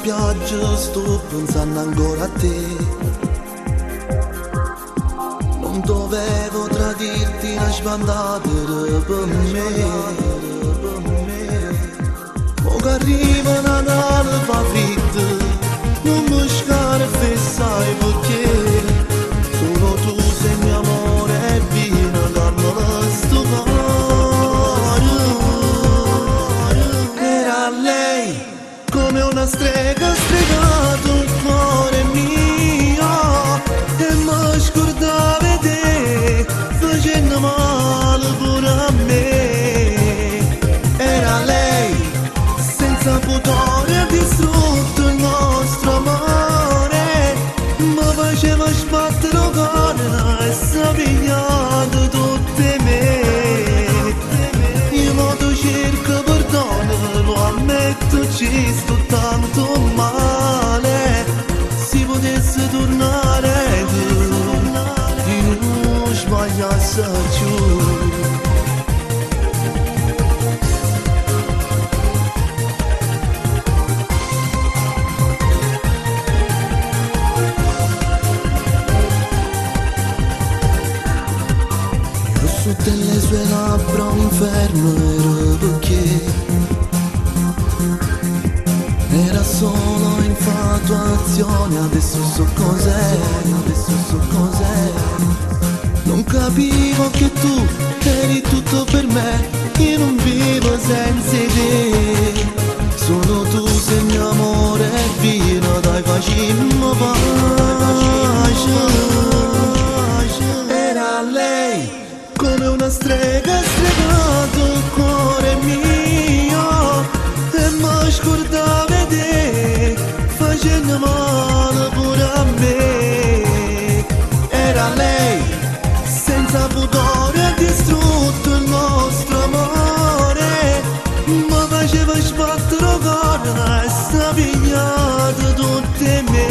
spiaggia sto pensando ancora a te. Non dovevo tradirti una sbandata per me. Mo che arriva Natale fa freddo, non mi scarpe sai perché. Solo tu sei mio amore e vino dammelo sto cuore. Era lei come una strega stregato il cuore mio e mi scordava te facendo male pure a me. Era lei senza pudore ha distrutto il nostro amore, mi faceva sbattere il cuore e si pigliato tutte me. Io mo tu cerco perdono, lo ammetto ci sto tanto male. Si potesse tornare di non sbagliasse più. Su delle sue labbra un inferno era perché era solo infatuazione, adesso so cos'è, non capivo che tu eri tutto per me, io non vivo senza te. Solo tu sei mio amore e vino, dai facimmo pace. Era lei come una strega stregato il cuore mio e mi scordava te facendo male pure a me. Era lei senza pudore ha distrutto il nostro amore, mi faceva sbattere il cuore e si pigliato tutte me.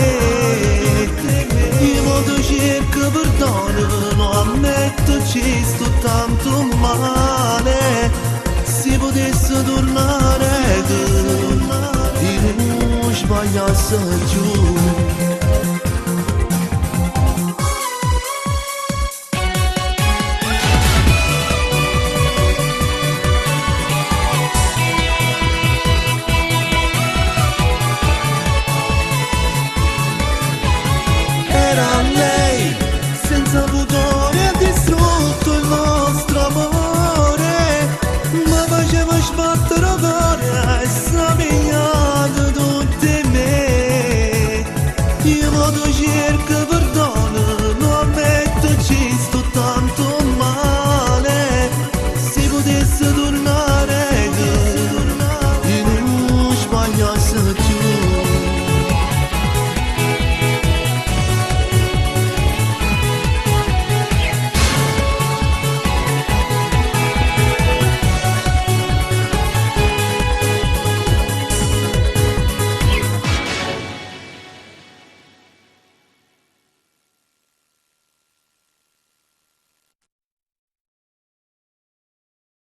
Io mo tu cerco perdono, lo ammetto ci sto tanto male. Si potesse tornare io non sbagliasse più. Era lei senza pudore ha distrutto il nostro amore, mi faceva sbattere il cuore e si pigliato tutte me. Io mo tu cerco